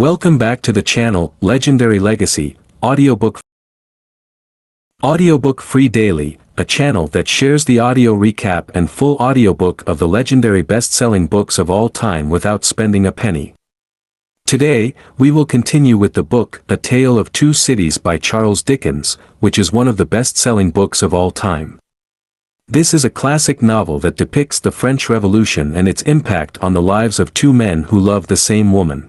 Welcome back to the channel, Legendary Legacy, Audiobook Free Daily, a channel that shares the audio recap and full audiobook of the legendary best-selling books of all time without spending a penny. Today, we will continue with the book A Tale of Two Cities by Charles Dickens, which is one of the best-selling books of all time. This is a classic novel that depicts the French Revolution and its impact on the lives of two men who love the same woman.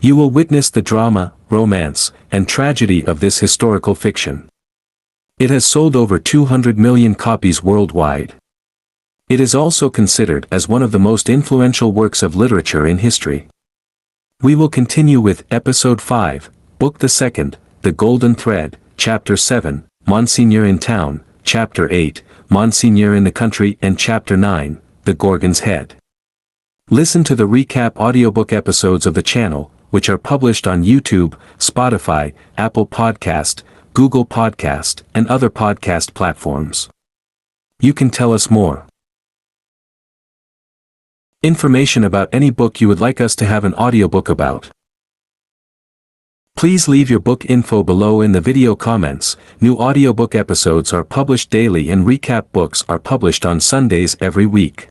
You will witness the drama, romance, and tragedy of this historical fiction. It has sold over 200 million copies worldwide. It is also considered as one of the most influential works of literature in history. We will continue with Episode 5, Book the Second, The Golden Thread, Chapter 7, Monseigneur in Town, Chapter 8, Monseigneur in the Country, and Chapter 9, The Gorgon's Head. Listen to the recap audiobook episodes of the channel, which are published on YouTube, Spotify, Apple Podcast, Google Podcast, and other podcast platforms. You can tell us more information about any book you would like us to have an audiobook about. Please leave your book info below in the video comments. New audiobook episodes are published daily and recap books are published on Sundays every week.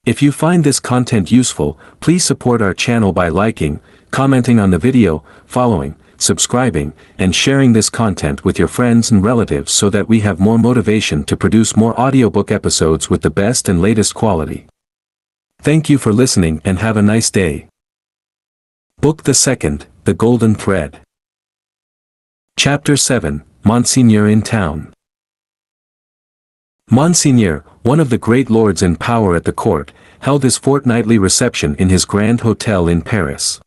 If you find this content useful, please support our channel by liking, commenting on the video, following, subscribing, and sharing this content with your friends and relatives so that we have more motivation to produce more audiobook episodes with the best and latest quality. Thank you for listening and have a nice day. Book the Second, The Golden Thread. Chapter 7, Monseigneur in Town. Monseigneur, one of the great lords in power at the court, held his fortnightly reception in his grand hotel in Paris.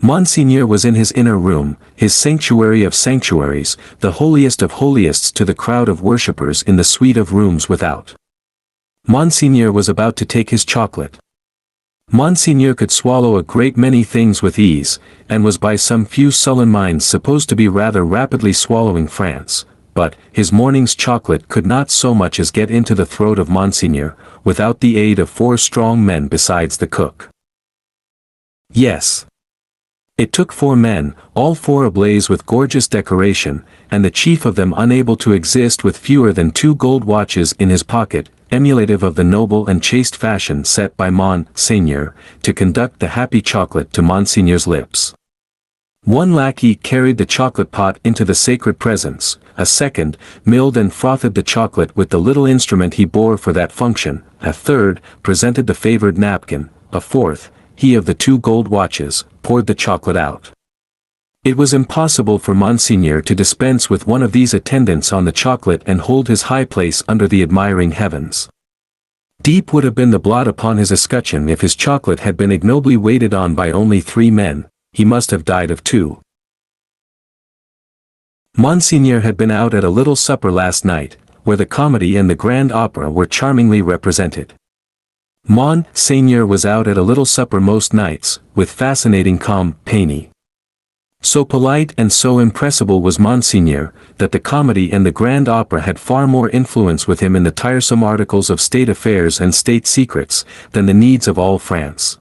Monseigneur was in his inner room, his sanctuary of sanctuaries, the holiest of holiest to the crowd of worshippers in the suite of rooms without. Monseigneur was about to take his chocolate. Monseigneur could swallow a great many things with ease, and was by some few sullen minds supposed to be rather rapidly swallowing France, but his morning's chocolate could not so much as get into the throat of Monseigneur, without the aid of 4 strong men besides the cook. Yes. It took 4 men, all 4 ablaze with gorgeous decoration, and the chief of them unable to exist with fewer than 2 gold watches in his pocket, emulative of the noble and chaste fashion set by Monseigneur, to conduct the happy chocolate to Monseigneur's lips. 1 lackey carried the chocolate pot into the sacred presence, a second, milled and frothed the chocolate with the little instrument he bore for that function, a third, presented the favored napkin, a fourth, he of the 2 gold watches, poured the chocolate out. It was impossible for Monseigneur to dispense with one of these attendants on the chocolate and hold his high place under the admiring heavens. Deep would have been the blot upon his escutcheon if his chocolate had been ignobly waited on by only 3 men, he must have died of 2. Monseigneur had been out at a little supper last night, where the comedy and the grand opera were charmingly represented. Monseigneur was out at a little supper most nights, with fascinating compagnie. So polite and so impressible was Monseigneur, that the comedy and the grand opera had far more influence with him in the tiresome articles of state affairs and state secrets, than the needs of all France.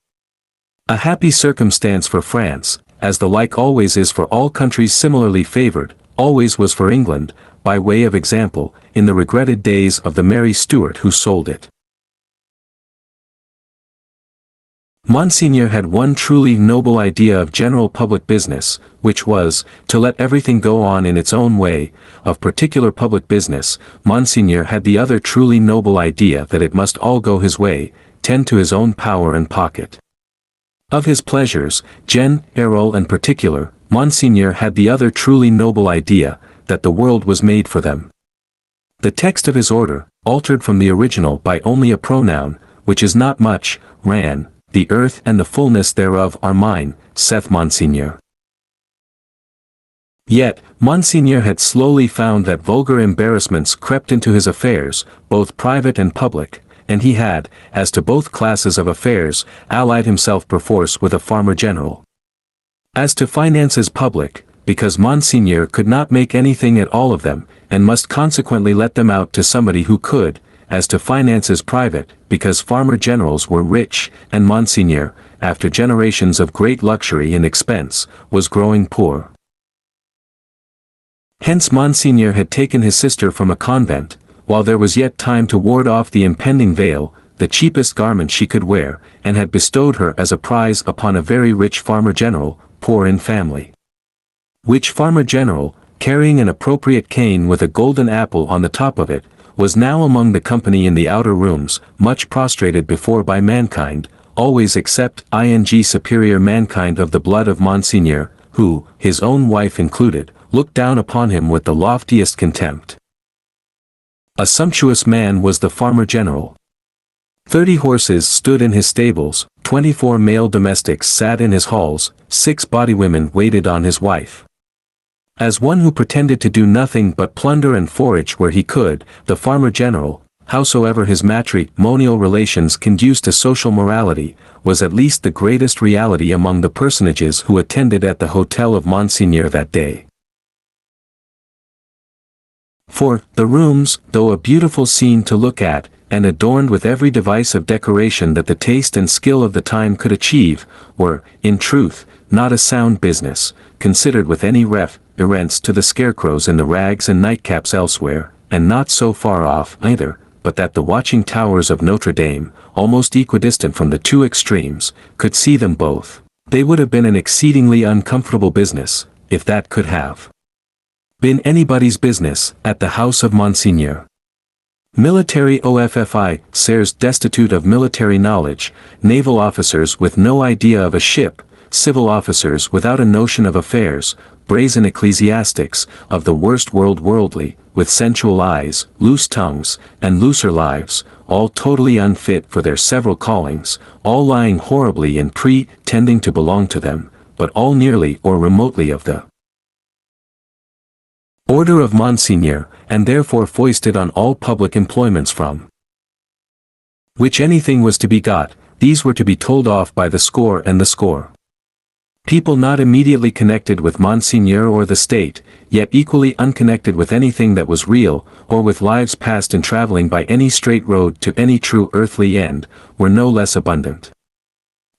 A happy circumstance for France, as the like always is for all countries similarly favored, always was for England, by way of example, in the regretted days of the Mary Stuart who sold it. Monseigneur had one truly noble idea of general public business, which was, to let everything go on in its own way. Of particular public business, Monseigneur had the other truly noble idea that it must all go his way, tend to his own power and pocket. Of his pleasures, general and particular, Monseigneur had the other truly noble idea, that the world was made for them. The text of his order, altered from the original by only a pronoun, which is not much, ran, "The earth and the fullness thereof are mine, saith Monseigneur." Yet, Monseigneur had slowly found that vulgar embarrassments crept into his affairs, both private and public, and he had, as to both classes of affairs, allied himself perforce with a farmer general. As to finances public, because Monseigneur could not make anything at all of them, and must consequently let them out to somebody who could, as to finances private, because farmer generals were rich, and Monseigneur, after generations of great luxury and expense, was growing poor. Hence Monseigneur had taken his sister from a convent, while there was yet time to ward off the impending veil, the cheapest garment she could wear, and had bestowed her as a prize upon a very rich farmer-general, poor in family. Which farmer-general, carrying an appropriate cane with a golden apple on the top of it, was now among the company in the outer rooms, much prostrated before by mankind, always except superior mankind of the blood of Monseigneur, who, his own wife included, looked down upon him with the loftiest contempt. A sumptuous man was the farmer-general. 30 horses stood in his stables, 24 male domestics sat in his halls, 6 body women waited on his wife. As one who pretended to do nothing but plunder and forage where he could, the farmer-general, howsoever his matrimonial relations conduced to social morality, was at least the greatest reality among the personages who attended at the hotel of Monseigneur that day. For, the rooms, though a beautiful scene to look at, and adorned with every device of decoration that the taste and skill of the time could achieve, were, in truth, not a sound business, considered with any reference to the scarecrows in the rags and nightcaps elsewhere, and not so far off, either, but that the watching towers of Notre Dame, almost equidistant from the two extremes, could see them both. They would have been an exceedingly uncomfortable business, if that could have been anybody's business, at the house of Monseigneur. Military officers destitute of military knowledge, naval officers with no idea of a ship, civil officers without a notion of affairs, brazen ecclesiastics, of the worst worldly, with sensual eyes, loose tongues, and looser lives, all totally unfit for their several callings, all lying horribly in pretending to belong to them, but all nearly or remotely of the order of Monseigneur, and therefore foisted on all public employments from which anything was to be got, these were to be told off by the score and the score. People not immediately connected with Monseigneur or the state, yet equally unconnected with anything that was real, or with lives passed in traveling by any straight road to any true earthly end, were no less abundant.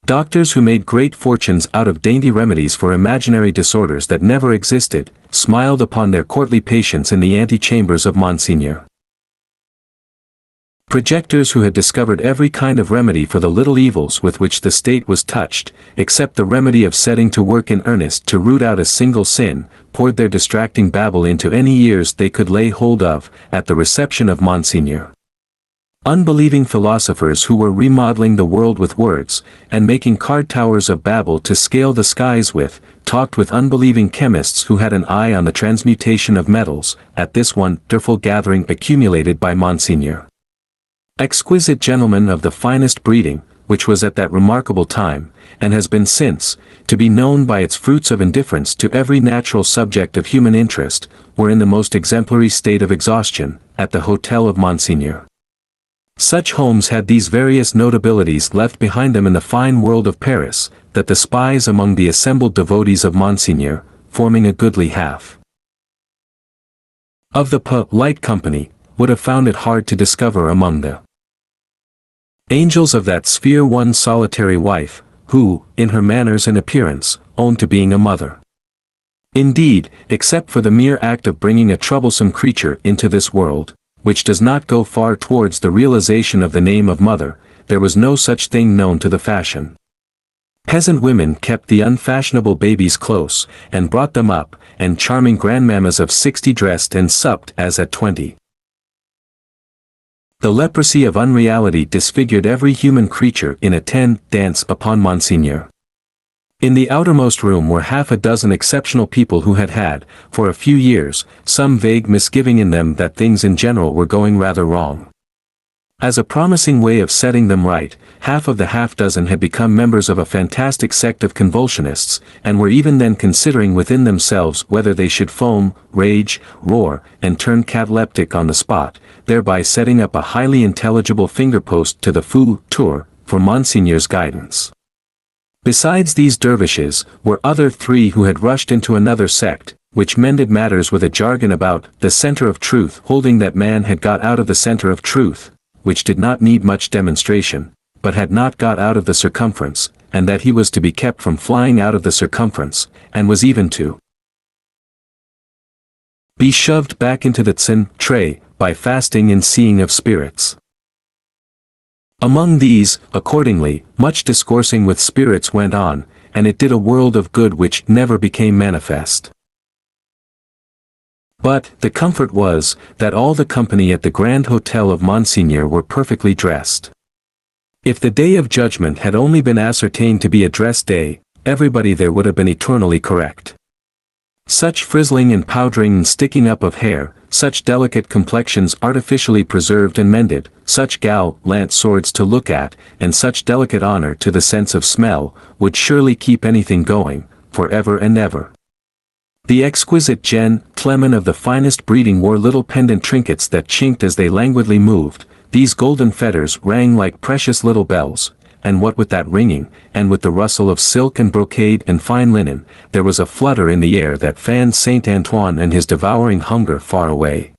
Doctors who made great fortunes out of dainty remedies for imaginary disorders that never existed, smiled upon their courtly patients in the antechambers of Monseigneur. Projectors who had discovered every kind of remedy for the little evils with which the state was touched, except the remedy of setting to work in earnest to root out a single sin, poured their distracting babble into any ears they could lay hold of, at the reception of Monseigneur. Unbelieving philosophers who were remodeling the world with words, and making card towers of babble to scale the skies with, talked with unbelieving chemists who had an eye on the transmutation of metals, at this wonderful gathering accumulated by Monseigneur. Exquisite gentlemen of the finest breeding, which was at that remarkable time, and has been since, to be known by its fruits of indifference to every natural subject of human interest, were in the most exemplary state of exhaustion, at the hotel of Monseigneur. Such homes had these various notabilities left behind them in the fine world of Paris, that the spies among the assembled devotees of Monseigneur, forming a goodly half of the polite company, would have found it hard to discover among the angels of that sphere one solitary wife, who, in her manners and appearance, owned to being a mother. Indeed, except for the mere act of bringing a troublesome creature into this world, which does not go far towards the realization of the name of mother, there was no such thing known to the fashion. Peasant women kept the unfashionable babies close, and brought them up, and charming grandmammas of 60 dressed and supped as at 20. The leprosy of unreality disfigured every human creature in attendance upon Monseigneur. In the outermost room were half a dozen exceptional people who had, for a few years, some vague misgiving in them that things in general were going rather wrong. As a promising way of setting them right, half of the half-dozen had become members of a fantastic sect of convulsionists, and were even then considering within themselves whether they should foam, rage, roar, and turn cataleptic on the spot, thereby setting up a highly intelligible fingerpost to the futur, for Monseigneur's guidance. Besides these dervishes, were other 3 who had rushed into another sect, which mended matters with a jargon about the center of truth, holding that man had got out of the center of truth, which did not need much demonstration, but had not got out of the circumference, and that he was to be kept from flying out of the circumference, and was even to be shoved back into the tsin tray, by fasting and seeing of spirits. Among these, accordingly, much discoursing with spirits went on, and it did a world of good which never became manifest. But, the comfort was, that all the company at the Grand Hotel of Monseigneur were perfectly dressed. If the day of judgment had only been ascertained to be a dress day, everybody there would have been eternally correct. Such frizzling and powdering and sticking up of hair, such delicate complexions artificially preserved and mended, such gallant swords to look at, and such delicate honor to the sense of smell, would surely keep anything going, for ever and ever. The exquisite gentlemen of the finest breeding wore little pendant trinkets that chinked as they languidly moved. These golden fetters rang like precious little bells, and what with that ringing, and with the rustle of silk and brocade and fine linen, there was a flutter in the air that fanned Saint Antoine and his devouring hunger far away.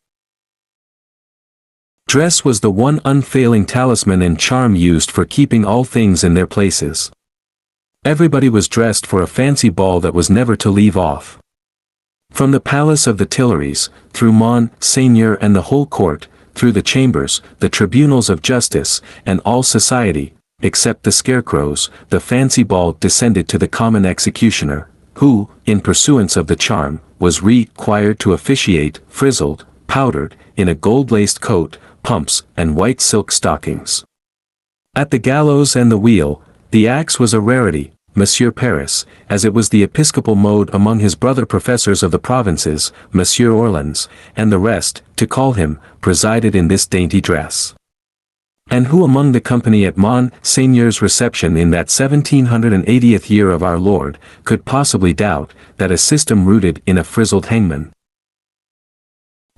Dress was the one unfailing talisman and charm used for keeping all things in their places. Everybody was dressed for a fancy ball that was never to leave off. From the palace of the Tuileries, through Monseigneur and the whole court, through the chambers, the tribunals of justice, and all society, except the scarecrows, the fancy ball descended to the common executioner, who, in pursuance of the charm, was required to officiate, frizzled, powdered, in a gold-laced coat, pumps, and white silk stockings. At the gallows and the wheel, the axe was a rarity. Monsieur Paris, as it was the episcopal mode among his brother professors of the provinces, Monsieur Orleans, and the rest, to call him, presided in this dainty dress. And who among the company at Monseigneur's reception in that 1780th year of our Lord, could possibly doubt, that a system rooted in a frizzled hangman,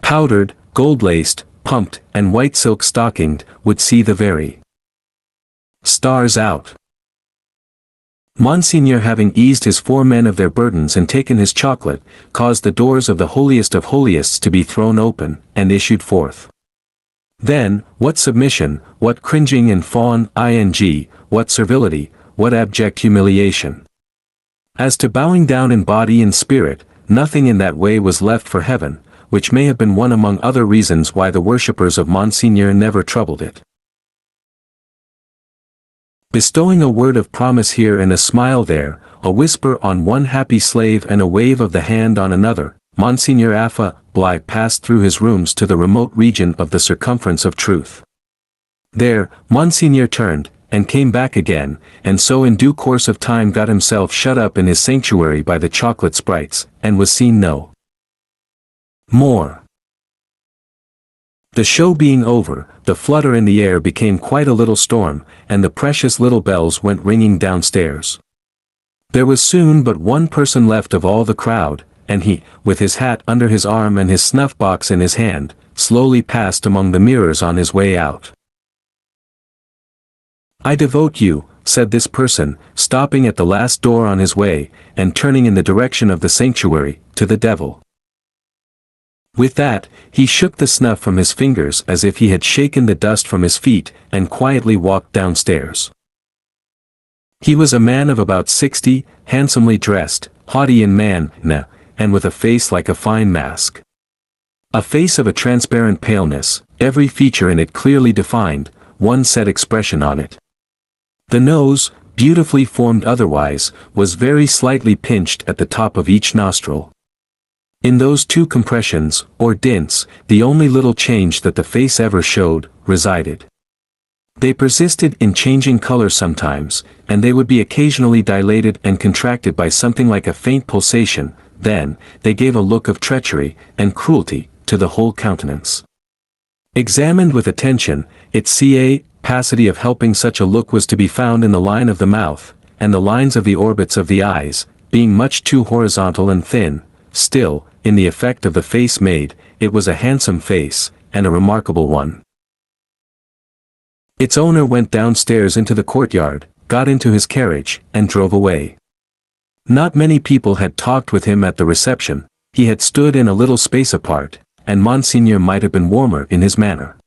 powdered, gold-laced, pumped, and white silk stockinged, would see the very stars out? Monseigneur, having eased his 4 men of their burdens and taken his chocolate, caused the doors of the holiest of holiests to be thrown open, and issued forth. Then, what submission, what cringing and fawn, what servility, what abject humiliation. As to bowing down in body and spirit, nothing in that way was left for heaven, which may have been one among other reasons why the worshippers of Monseigneur never troubled it. Bestowing a word of promise here and a smile there, a whisper on one happy slave and a wave of the hand on another, Monseigneur affably passed through his rooms to the remote region of the circumference of truth. There, Monseigneur turned, and came back again, and so in due course of time got himself shut up in his sanctuary by the chocolate sprites, and was seen no more. The show being over, the flutter in the air became quite a little storm, and the precious little bells went ringing downstairs. There was soon but one person left of all the crowd, and he, with his hat under his arm and his snuff-box in his hand, slowly passed among the mirrors on his way out. "I devote you," said this person, stopping at the last door on his way, and turning in the direction of the sanctuary, "to the devil." With that, he shook the snuff from his fingers as if he had shaken the dust from his feet, and quietly walked downstairs. He was a man of about 60, handsomely dressed, haughty in manner, and with a face like a fine mask. A face of a transparent paleness, every feature in it clearly defined, one set expression on it. The nose, beautifully formed otherwise, was very slightly pinched at the top of each nostril. In those 2 compressions, or dints, the only little change that the face ever showed, resided. They persisted in changing color sometimes, and they would be occasionally dilated and contracted by something like a faint pulsation. Then, they gave a look of treachery and cruelty to the whole countenance. Examined with attention, its capacity of helping such a look was to be found in the line of the mouth, and the lines of the orbits of the eyes, being much too horizontal and thin. Still, in the effect of the face made, it was a handsome face, and a remarkable one. Its owner went downstairs into the courtyard, got into his carriage, and drove away. Not many people had talked with him at the reception. He had stood in a little space apart, and Monseigneur might have been warmer in his manner.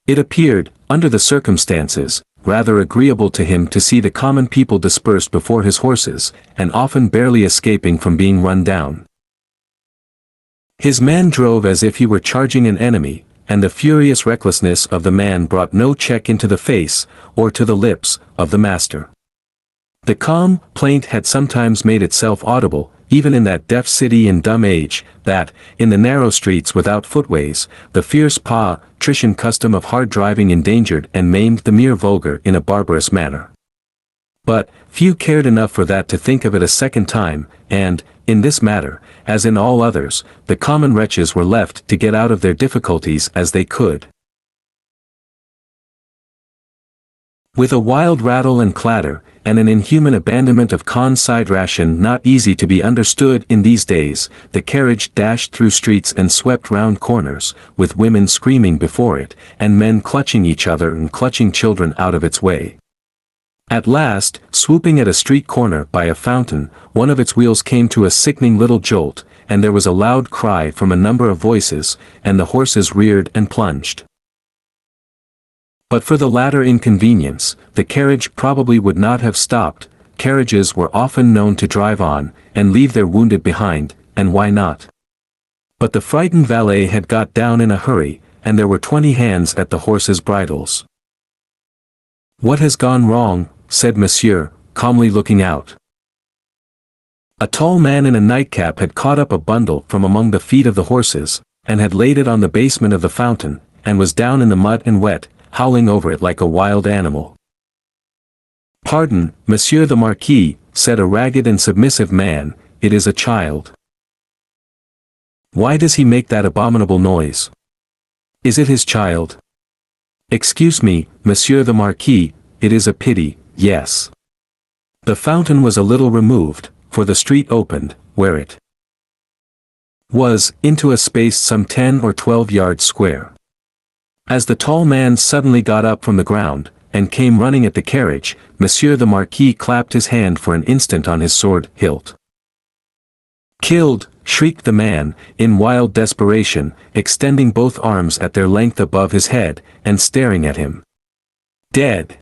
It appeared, under the circumstances, rather agreeable to him to see the common people dispersed before his horses, and often barely escaping from being run down. His man drove as if he were charging an enemy, and the furious recklessness of the man brought no check into the face, or to the lips, of the master. The calm plaint had sometimes made itself audible, even in that deaf city and dumb age, that, in the narrow streets without footways, the fierce patrician custom of hard driving endangered and maimed the mere vulgar in a barbarous manner. But, few cared enough for that to think of it a second time, and, in this matter, as in all others, the common wretches were left to get out of their difficulties as they could. With a wild rattle and clatter, and an inhuman abandonment of consideration not easy to be understood in these days, the carriage dashed through streets and swept round corners, with women screaming before it, and men clutching each other and clutching children out of its way. At last, swooping at a street corner by a fountain, one of its wheels came to a sickening little jolt, and there was a loud cry from a number of voices, and the horses reared and plunged. But for the latter inconvenience, the carriage probably would not have stopped. Carriages were often known to drive on, and leave their wounded behind, and why not? But the frightened valet had got down in a hurry, and there were 20 hands at the horses' bridles. "What has gone wrong?" said Monsieur, calmly looking out. A tall man in a nightcap had caught up a bundle from among the feet of the horses, and had laid it on the basement of the fountain, and was down in the mud and wet, howling over it like a wild animal. "Pardon, Monsieur the Marquis," said a ragged and submissive man, "it is a child." "Why does he make that abominable noise? Is it his child?" "Excuse me, Monsieur the Marquis, it is a pity, yes." The fountain was a little removed, for the street opened, where it was, into a space some 10 or 12 yards square. As the tall man suddenly got up from the ground, and came running at the carriage, Monsieur the Marquis clapped his hand for an instant on his sword hilt. "Killed!" shrieked the man, in wild desperation, extending both arms at their length above his head, and staring at him. "Dead!"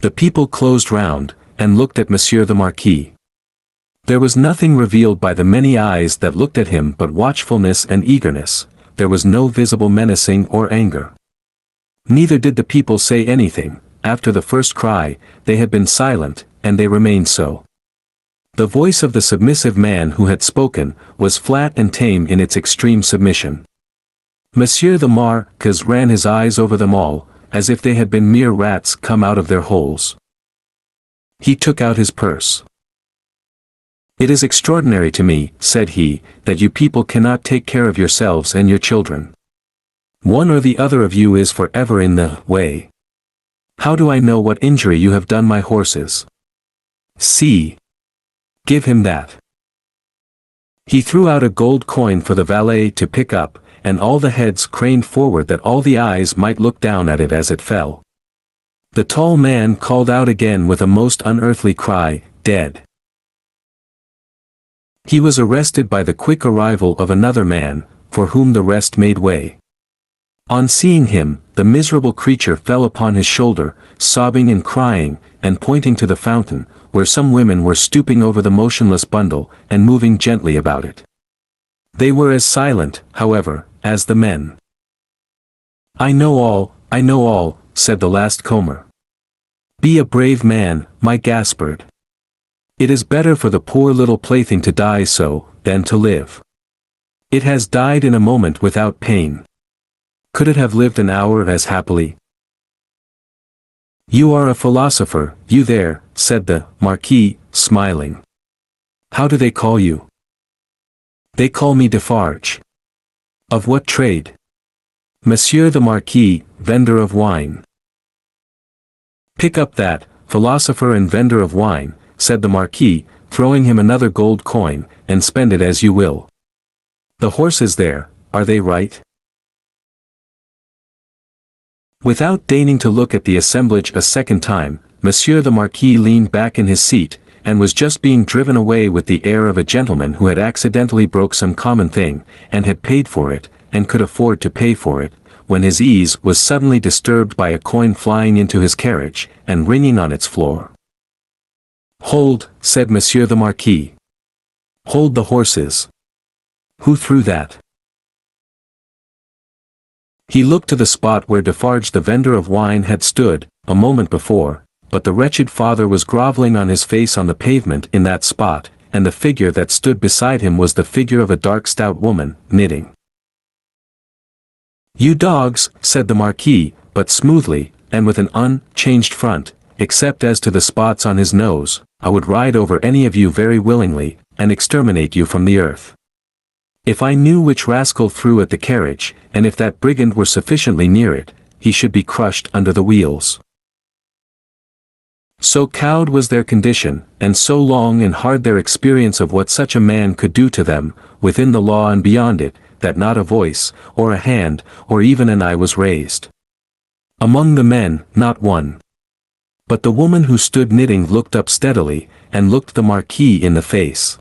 The people closed round, and looked at Monsieur the Marquis. There was nothing revealed by the many eyes that looked at him but watchfulness and eagerness. There was no visible menacing or anger. Neither did the people say anything. After the first cry, they had been silent, and they remained so. The voice of the submissive man who had spoken, was flat and tame in its extreme submission. Monsieur the Marquis ran his eyes over them all, as if they had been mere rats come out of their holes. He took out his purse. "It is extraordinary to me," said he, "that you people cannot take care of yourselves and your children. One or the other of you is forever in the way. How do I know what injury you have done my horses? See. Give him that." He threw out a gold coin for the valet to pick up, and all the heads craned forward that all the eyes might look down at it as it fell. The tall man called out again with a most unearthly cry, "Dead!" He was arrested by the quick arrival of another man, for whom the rest made way. On seeing him, the miserable creature fell upon his shoulder, sobbing and crying, and pointing to the fountain, where some women were stooping over the motionless bundle, and moving gently about it. They were as silent, however, as the men. I know all, said the last comer. "Be a brave man, my Gaspard. It is better for the poor little plaything to die so, than to live. It has died in a moment without pain. Could it have lived an hour as happily?" "You are a philosopher, you there," said the Marquis, smiling. "How do they call you?" "They call me Defarge." "Of what trade?" "Monsieur the Marquis, vendor of wine." "Pick up that, philosopher and vendor of wine," said the Marquis, throwing him another gold coin, "and spend it as you will. The horses there, are they right?" Without deigning to look at the assemblage a second time, Monsieur the Marquis leaned back in his seat, and was just being driven away with the air of a gentleman who had accidentally broke some common thing, and had paid for it, and could afford to pay for it, when his ease was suddenly disturbed by a coin flying into his carriage, and ringing on its floor. "Hold," said Monsieur the Marquis. "Hold the horses. Who threw that?" He looked to the spot where Defarge the vendor of wine had stood, a moment before, but the wretched father was grovelling on his face on the pavement in that spot, and the figure that stood beside him was the figure of a dark stout woman, knitting. "You dogs," said the Marquis, but smoothly, and with an unchanged front, except as to the spots on his nose, "I would ride over any of you very willingly, and exterminate you from the earth. If I knew which rascal threw at the carriage, and if that brigand were sufficiently near it, he should be crushed under the wheels." So cowed was their condition, and so long and hard their experience of what such a man could do to them, within the law and beyond it, that not a voice, or a hand, or even an eye was raised. Among the men, not one. But the woman who stood knitting looked up steadily, and looked the Marquis in the face.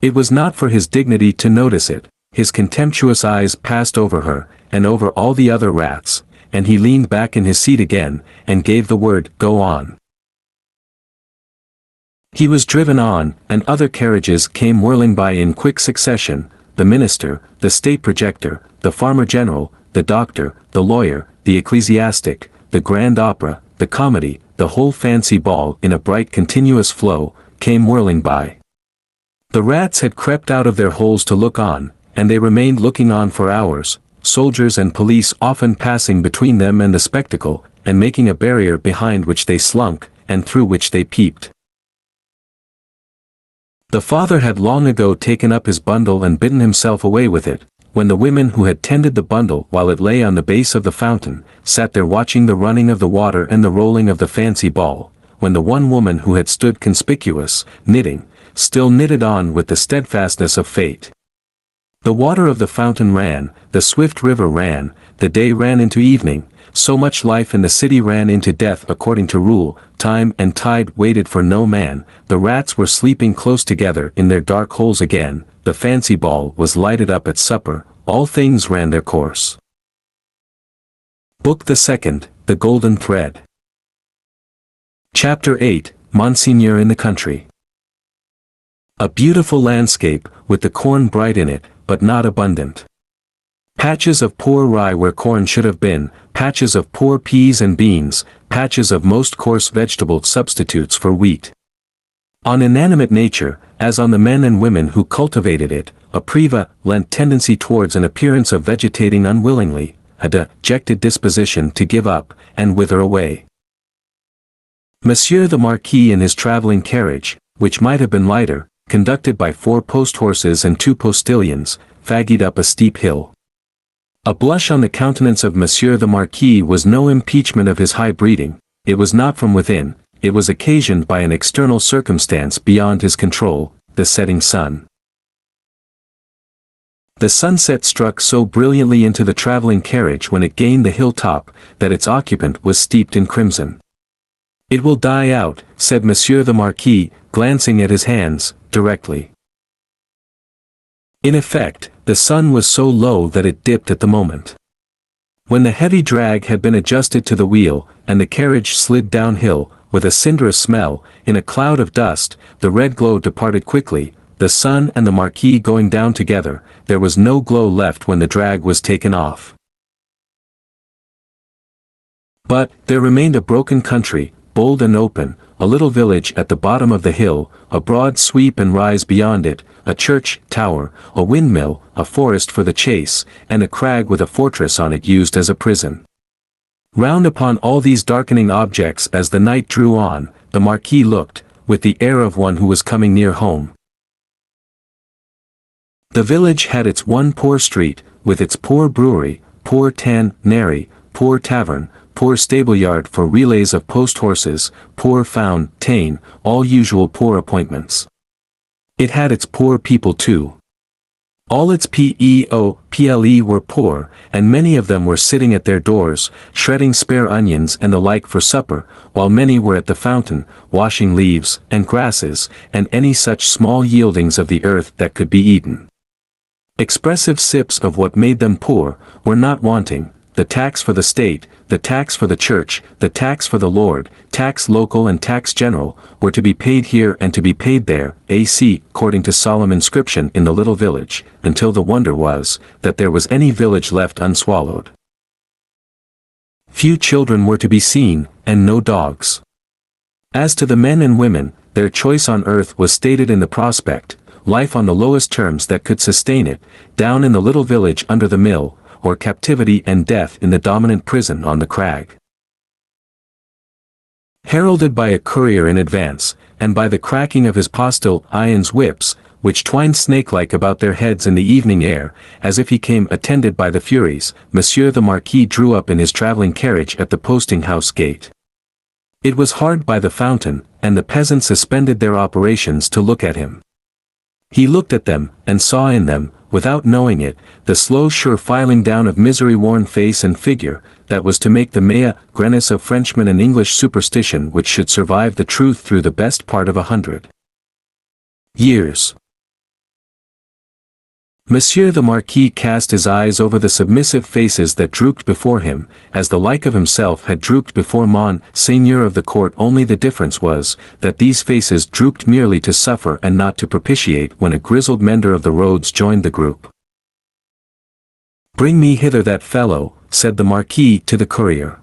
It was not for his dignity to notice it, his contemptuous eyes passed over her, and over all the other rats, and he leaned back in his seat again, and gave the word, "Go on." He was driven on, and other carriages came whirling by in quick succession, the minister, the state projector, the farmer-general, the doctor, the lawyer, the ecclesiastic, the grand opera, the comedy, the whole fancy ball in a bright continuous flow, came whirling by. The rats had crept out of their holes to look on, and they remained looking on for hours, soldiers and police often passing between them and the spectacle, and making a barrier behind which they slunk, and through which they peeped. The father had long ago taken up his bundle and bidden himself away with it, when the women who had tended the bundle while it lay on the base of the fountain, sat there watching the running of the water and the rolling of the fancy ball, when the one woman who had stood conspicuous, knitting, still knitted on with the steadfastness of fate. The water of the fountain ran, the swift river ran, the day ran into evening, so much life in the city ran into death according to rule, time and tide waited for no man, the rats were sleeping close together in their dark holes again, the fancy ball was lighted up at supper, all things ran their course. Book the Second, The Golden Thread. Chapter 8, Monseigneur in the Country. A beautiful landscape, with the corn bright in it, but not abundant. Patches of poor rye where corn should have been, patches of poor peas and beans, patches of most coarse vegetable substitutes for wheat. On inanimate nature, as on the men and women who cultivated it, a prevalent tendency towards an appearance of vegetating unwillingly, a dejected disposition to give up, and wither away. Monsieur the Marquis in his travelling carriage, which might have been lighter, conducted by 4 post-horses and 2 postilions, faggied up a steep hill. A blush on the countenance of Monsieur the Marquis was no impeachment of his high breeding, it was not from within, it was occasioned by an external circumstance beyond his control, the setting sun. The sunset struck so brilliantly into the travelling carriage when it gained the hill-top, that its occupant was steeped in crimson. "It will die out," said Monsieur the Marquis, glancing at his hands, directly. In effect, the sun was so low that it dipped at the moment. When the heavy drag had been adjusted to the wheel, and the carriage slid downhill, with a cinderous smell, in a cloud of dust, the red glow departed quickly, the sun and the Marquis going down together, there was no glow left when the drag was taken off. But, there remained a broken country, bold and open, a little village at the bottom of the hill, a broad sweep and rise beyond it, a church tower, a windmill, a forest for the chase, and a crag with a fortress on it used as a prison. Round upon all these darkening objects as the night drew on, the Marquis looked, with the air of one who was coming near home. The village had its one poor street, with its poor brewery, poor tannery, poor tavern, poor stable-yard for relays of post-horses, poor fountain, all usual poor appointments. It had its poor people too. All its people were poor, and many of them were sitting at their doors, shredding spare onions and the like for supper, while many were at the fountain, washing leaves, and grasses, and any such small yieldings of the earth that could be eaten. Expressive sips of what made them poor, were not wanting, the tax for the state, the tax for the church, the tax for the lord, tax local and tax general, were to be paid here and to be paid there, ac. according to solemn inscription in the little village, until the wonder was, that there was any village left unswallowed. Few children were to be seen, and no dogs. As to the men and women, their choice on earth was stated in the prospect, life on the lowest terms that could sustain it, down in the little village under the mill, or captivity and death in the dominant prison on the crag. Heralded by a courier in advance, and by the cracking of his postil iron's whips, which twined snake-like about their heads in the evening air, as if he came attended by the Furies, Monsieur the Marquis drew up in his travelling carriage at the posting-house gate. It was hard by the fountain, and the peasants suspended their operations to look at him. He looked at them, and saw in them, without knowing it, the slow sure filing down of misery-worn face and figure, that was to make the mea grenus of Frenchman and English superstition which should survive the truth through the best part of 100 years. Monsieur the Marquis cast his eyes over the submissive faces that drooped before him, as the like of himself had drooped before Monseigneur of the court, only the difference was, that these faces drooped merely to suffer and not to propitiate. When a grizzled mender of the roads joined the group. "Bring me hither that fellow," said the Marquis to the courier.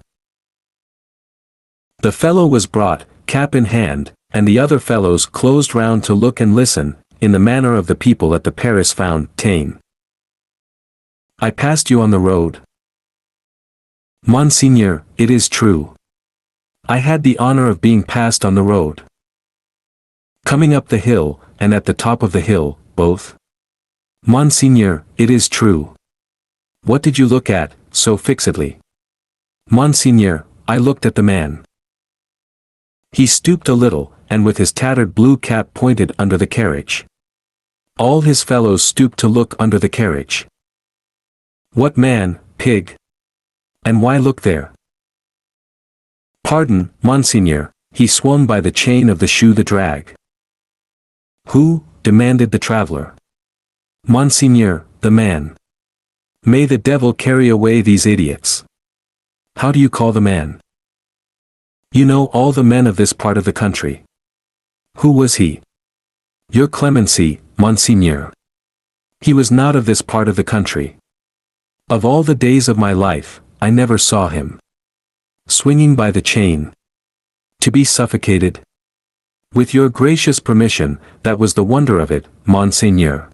The fellow was brought, cap in hand, and the other fellows closed round to look and listen, in the manner of the people at the Paris fountain. "I passed you on the road." "Monseigneur, it is true. I had the honor of being passed on the road." "Coming up the hill, and at the top of the hill, both?" "Monseigneur, it is true." "What did you look at, so fixedly?" "Monseigneur, I looked at the man." He stooped a little, and with his tattered blue cap pointed under the carriage. All his fellows stooped to look under the carriage. "What man, pig? And why look there?" "Pardon, Monseigneur, he swung by the chain of the shoe the drag." "Who?" demanded the traveller. "Monseigneur, the man." "May the devil carry away these idiots." "How do you call the man?" "You know all the men of this part of the country." "Who was he?" "Your clemency, Monseigneur." "He was not of this part of the country. Of all the days of my life, I never saw him." "Swinging by the chain. To be suffocated?" "With your gracious permission, that was the wonder of it, Monseigneur.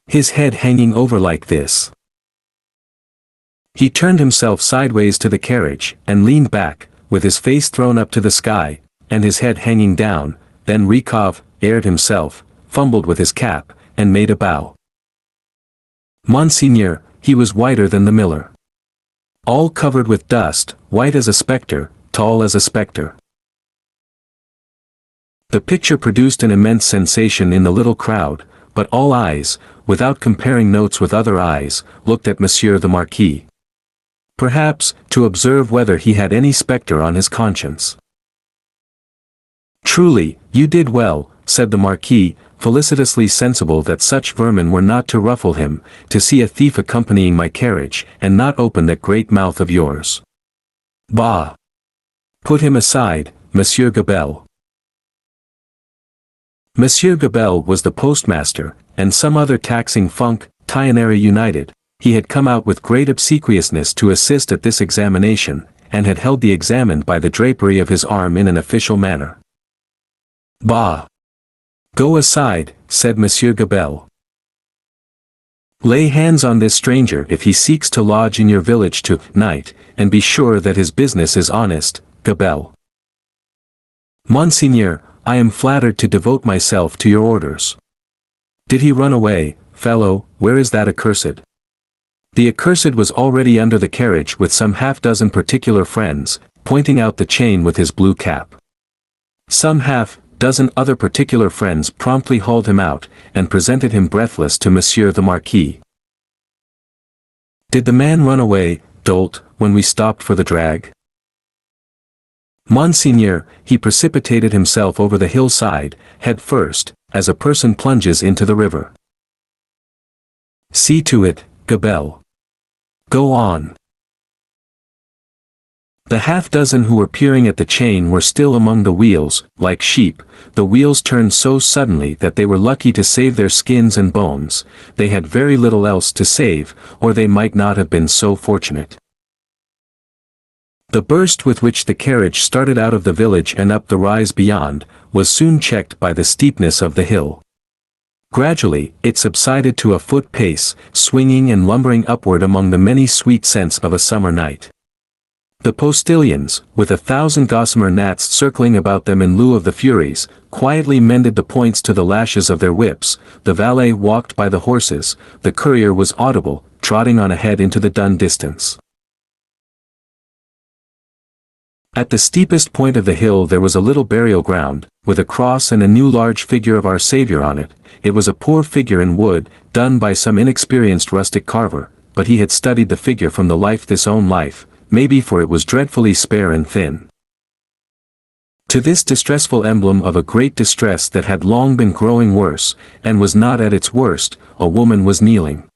His head hanging over like this." He turned himself sideways to the carriage, and leaned back, with his face thrown up to the sky, and his head hanging down, then aired himself, fumbled with his cap, and made a bow. Monseigneur, he was whiter than the miller. All covered with dust, white as a spectre, tall as a spectre. The picture produced an immense sensation in the little crowd, but all eyes, without comparing notes with other eyes, looked at Monsieur the Marquis. Perhaps, to observe whether he had any spectre on his conscience. "Truly, you did well," said the Marquis, felicitously sensible that such vermin were not to ruffle him, "to see a thief accompanying my carriage, and not open that great mouth of yours. Bah! Put him aside, Monsieur Gabelle." Monsieur Gabelle was the postmaster, and some other taxing functionary united. He had come out with great obsequiousness to assist at this examination, and had held the examined by the drapery of his arm in an official manner. "Bah! Go aside," said Monsieur Gabelle. "Lay hands on this stranger if he seeks to lodge in your village to-night, and be sure that his business is honest, Gabelle." "Monseigneur, I am flattered to devote myself to your orders." "Did he run away, fellow? Where is that accursed?" The accursed was already under the carriage with some half-dozen particular friends, pointing out the chain with his blue cap. Some half-dozen other particular friends promptly hauled him out, and presented him breathless to Monsieur the Marquis. "Did the man run away, dolt, when we stopped for the drag?" "Monseigneur, he precipitated himself over the hillside, head first, as a person plunges into the river." "See to it, Gabelle. Go on." The half-dozen who were peering at the chain were still among the wheels. Like sheep, the wheels turned so suddenly that they were lucky to save their skins and bones. They had very little else to save, or they might not have been so fortunate. The burst with which the carriage started out of the village and up the rise beyond, was soon checked by the steepness of the hill. Gradually, it subsided to a foot pace, swinging and lumbering upward among the many sweet scents of a summer night. The postilions, with 1,000 gossamer gnats circling about them in lieu of the furies, quietly mended the points to the lashes of their whips. The valet walked by the horses. The courier was audible, trotting on ahead into the dun distance. At the steepest point of the hill there was a little burial ground, with a cross and a new large figure of our Saviour on it. It was a poor figure in wood, done by some inexperienced rustic carver, but he had studied the figure from the life this own life, maybe for it was dreadfully spare and thin. To this distressful emblem of a great distress that had long been growing worse, and was not at its worst, a woman was kneeling.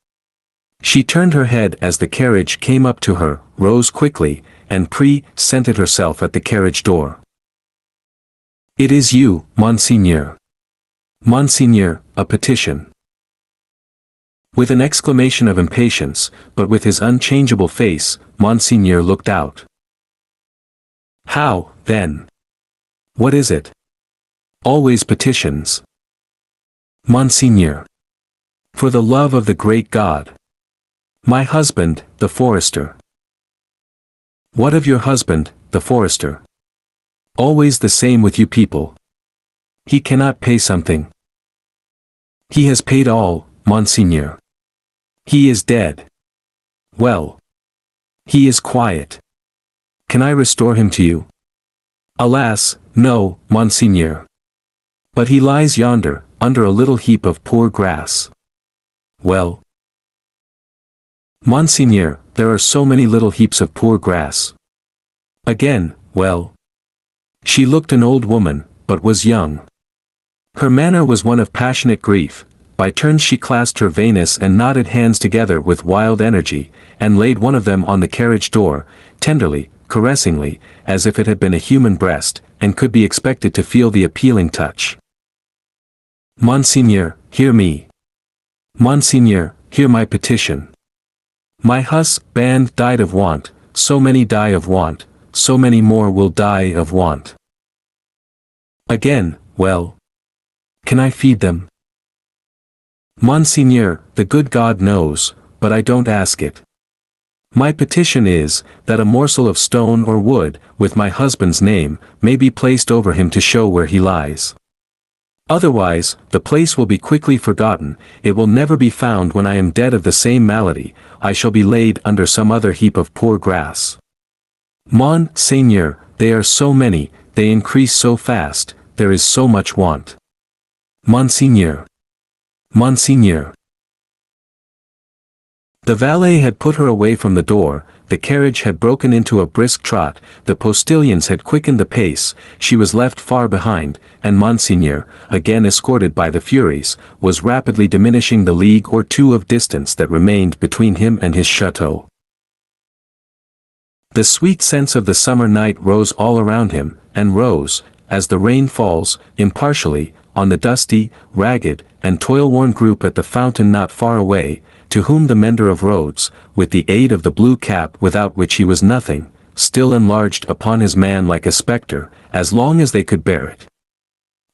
She turned her head as the carriage came up to her, rose quickly, and presented herself at the carriage door. "It is you, Monseigneur. Monseigneur, a petition." With an exclamation of impatience, but with his unchangeable face, Monseigneur looked out. "How, then? What is it?" "Always petitions." "Monseigneur. For the love of the great God. My husband, the forester." "What of your husband, the forester?" "Always the same with you people. He cannot pay something." "He has paid all, Monseigneur. He is dead." "Well. He is quiet. Can I restore him to you?" "Alas, no, Monseigneur. But he lies yonder, under a little heap of poor grass." "Well." "Monseigneur, there are so many little heaps of poor grass." Again, "Well." She looked an old woman, but was young. Her manner was one of passionate grief. By turns she clasped her veinous and knotted hands together with wild energy, and laid one of them on the carriage door, tenderly, caressingly, as if it had been a human breast, and could be expected to feel the appealing touch. "Monseigneur, hear me. Monseigneur, hear my petition. My husband died of want, so many die of want, so many more will die of want." Again, "Well. Can I feed them?" "Monseigneur, the good God knows, but I don't ask it. My petition is, that a morsel of stone or wood, with my husband's name, may be placed over him to show where he lies. Otherwise, the place will be quickly forgotten, it will never be found when I am dead of the same malady, I shall be laid under some other heap of poor grass. Monseigneur, they are so many, they increase so fast, there is so much want. Monseigneur. Monseigneur." The valet had put her away from the door, the carriage had broken into a brisk trot, the postilions had quickened the pace, she was left far behind, and Monseigneur, again escorted by the Furies, was rapidly diminishing the league or two of distance that remained between him and his chateau. The sweet scents of the summer night rose all around him, and rose, as the rain falls, impartially, on the dusty, ragged, and toil-worn group at the fountain not far away, to whom the mender of roads, with the aid of the blue cap without which he was nothing, still enlarged upon his man like a spectre, as long as they could bear it.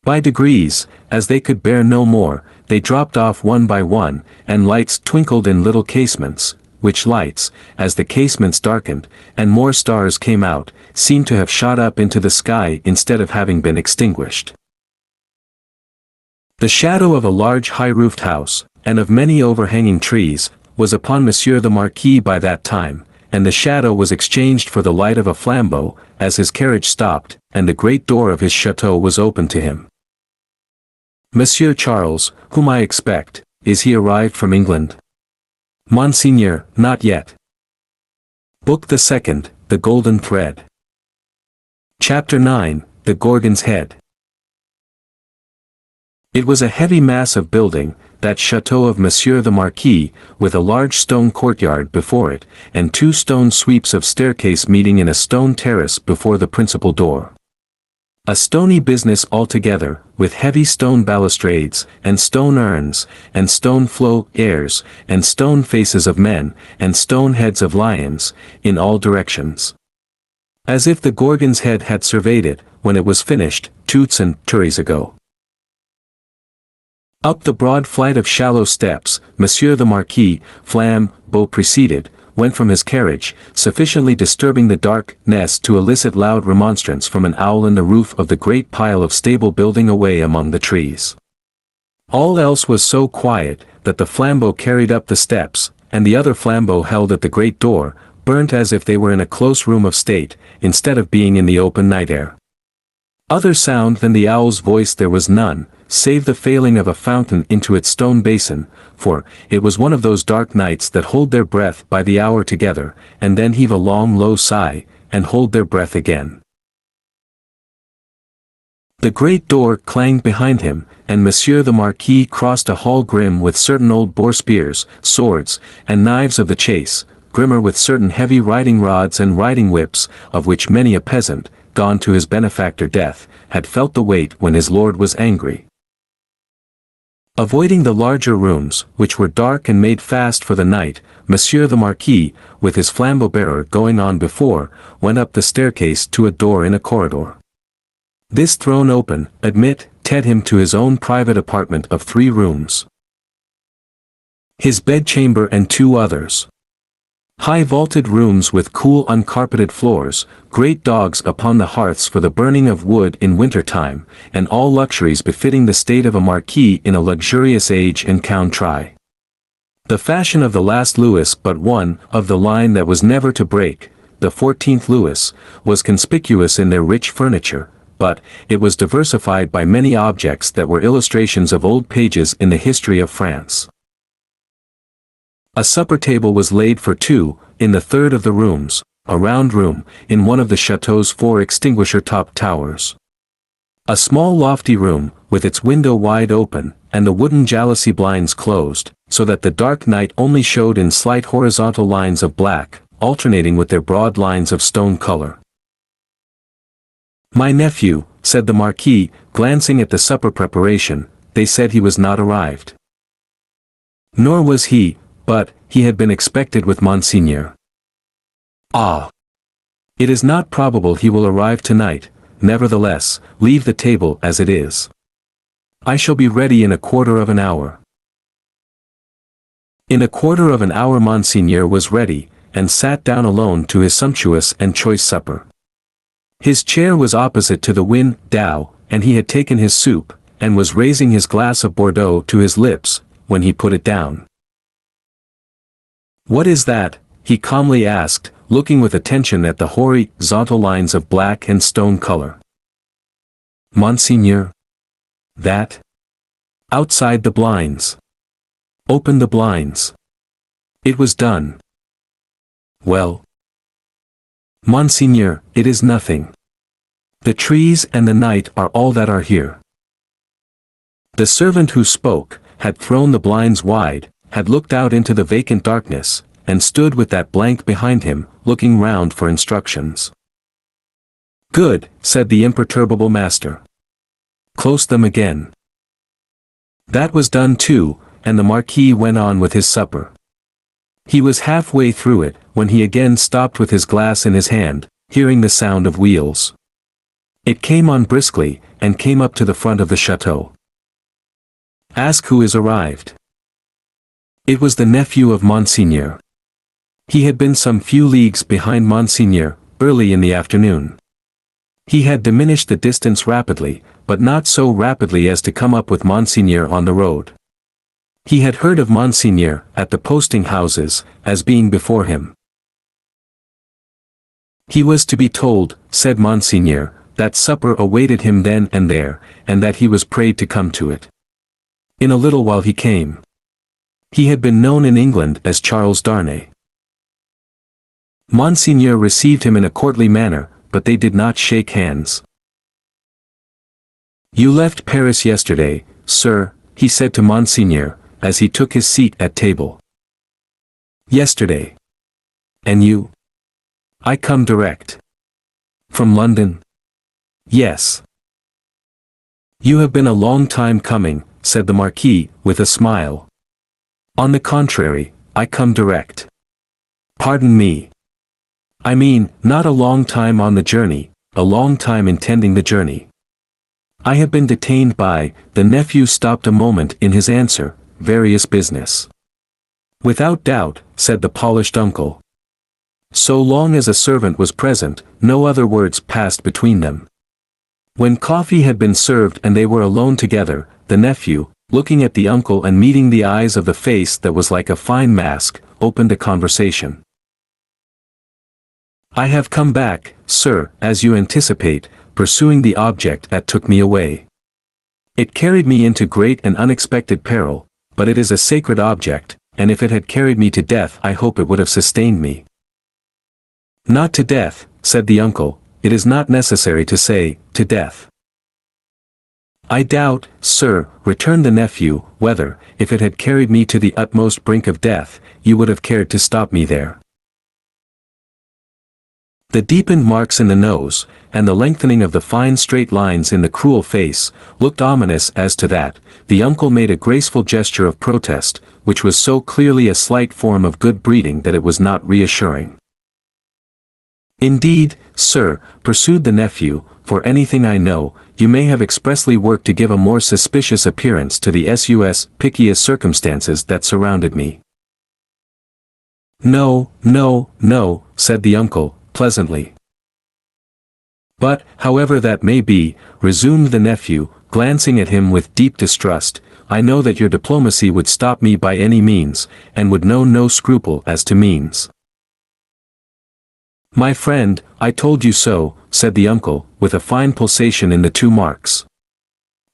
By degrees, as they could bear no more, they dropped off one by one, and lights twinkled in little casements, which lights, as the casements darkened, and more stars came out, seemed to have shot up into the sky instead of having been extinguished. The shadow of a large high-roofed house, and of many overhanging trees, was upon Monsieur the Marquis by that time, and the shadow was exchanged for the light of a flambeau, as his carriage stopped, and the great door of his chateau was opened to him. "Monsieur Charles, whom I expect, is he arrived from England?" "Monseigneur, not yet." Book the Second, The Golden Thread. Chapter 9, The Gorgon's Head. It was a heavy mass of building, that chateau of Monsieur the Marquis, with a large stone courtyard before it, and 2 stone sweeps of staircase meeting in a stone terrace before the principal door. A stony business altogether, with heavy stone balustrades, and stone urns, and stone flow-airs, and stone faces of men, and stone heads of lions, in all directions. As if the Gorgon's head had surveyed it, when it was finished, toots and turies ago. Up the broad flight of shallow steps, Monsieur the Marquis, flambeau preceded, went from his carriage, sufficiently disturbing the darkness to elicit loud remonstrance from an owl in the roof of the great pile of stable building away among the trees. All else was so quiet, that the flambeau carried up the steps, and the other flambeau held at the great door, burnt as if they were in a close room of state, instead of being in the open night air. Other sound than the owl's voice there was none, save the failing of a fountain into its stone basin, for it was one of those dark nights that hold their breath by the hour together, and then heave a long low sigh, and hold their breath again. The great door clanged behind him, and Monsieur the Marquis crossed a hall grim with certain old boar spears, swords, and knives of the chase, grimmer with certain heavy riding rods and riding whips, of which many a peasant, gone to his benefactor death, had felt the weight when his lord was angry. Avoiding the larger rooms, which were dark and made fast for the night, Monsieur the Marquis, with his flambeau-bearer going on before, went up the staircase to a door in a corridor. This thrown open, admitted him to his own private apartment of 3 rooms. His bedchamber and 2 others. High vaulted rooms with cool uncarpeted floors, great dogs upon the hearths for the burning of wood in winter time, and all luxuries befitting the state of a marquis in a luxurious age and country. The fashion of the last Louis but one, of the line that was never to break, the 14th Louis, was conspicuous in their rich furniture, but it was diversified by many objects that were illustrations of old pages in the history of France. A supper table was laid for 2, in the third of the rooms, a round room, in one of the chateau's 4 extinguisher-topped towers. A small lofty room, with its window wide open, and the wooden jalousie blinds closed, so that the dark night only showed in slight horizontal lines of black, alternating with their broad lines of stone color. "My nephew," said the Marquis, glancing at the supper preparation, "they said he was not arrived." Nor was he, but he had been expected with Monseigneur. "Ah! It is not probable he will arrive tonight, nevertheless, leave the table as it is. I shall be ready in a quarter of an hour." In a quarter of an hour Monseigneur was ready, and sat down alone to his sumptuous and choice supper. His chair was opposite to the window, and he had taken his soup, and was raising his glass of Bordeaux to his lips, when he put it down. "What is that?" he calmly asked, looking with attention at the horizontal lines of black and stone color. "Monseigneur? That? Outside the blinds. Open the blinds." It was done. "Well?" "Monseigneur, it is nothing. The trees and the night are all that are here." The servant who spoke, had thrown the blinds wide, had looked out into the vacant darkness, and stood with that blank behind him, looking round for instructions. "Good," said the imperturbable master. "Close them again." That was done too, and the Marquis went on with his supper. He was halfway through it, when he again stopped with his glass in his hand, hearing the sound of wheels. It came on briskly, and came up to the front of the chateau. "Ask who is arrived." It was the nephew of Monseigneur. He had been some few leagues behind Monseigneur, early in the afternoon. He had diminished the distance rapidly, but not so rapidly as to come up with Monseigneur on the road. He had heard of Monseigneur, at the posting houses, as being before him. He was to be told, said Monseigneur, that supper awaited him then and there, and that he was prayed to come to it. In a little while he came. He had been known in England as Charles Darnay. Monseigneur received him in a courtly manner, but they did not shake hands. "You left Paris yesterday, sir," he said to Monseigneur, as he took his seat at table. Yesterday. And you? I come direct. From London? Yes. You have been a long time coming, said the Marquis, with a smile. On the contrary, I come direct. Pardon me. I mean, not a long time on the journey, a long time intending the journey. I have been detained by, the nephew stopped a moment in his answer, various business. Without doubt, said the polished uncle. So long as a servant was present, no other words passed between them. When coffee had been served and they were alone together, the nephew, looking at the uncle and meeting the eyes of the face that was like a fine mask, opened a conversation. I have come back, sir, as you anticipate, pursuing the object that took me away. It carried me into great and unexpected peril, but it is a sacred object, and if it had carried me to death I hope it would have sustained me. Not to death, said the uncle, it is not necessary to say, to death. I doubt, sir, returned the nephew, whether, if it had carried me to the utmost brink of death, you would have cared to stop me there. The deepened marks in the nose, and the lengthening of the fine straight lines in the cruel face, looked ominous as to that. The uncle made a graceful gesture of protest, which was so clearly a slight form of good breeding that it was not reassuring. Indeed, sir, pursued the nephew, for anything I know, you may have expressly worked to give a more suspicious appearance to the pickiest circumstances that surrounded me. No, no, no, said the uncle, pleasantly. But, however that may be, resumed the nephew, glancing at him with deep distrust, I know that your diplomacy would stop me by any means, and would know no scruple as to means. My friend, I told you so, said the uncle, with a fine pulsation in the two marks.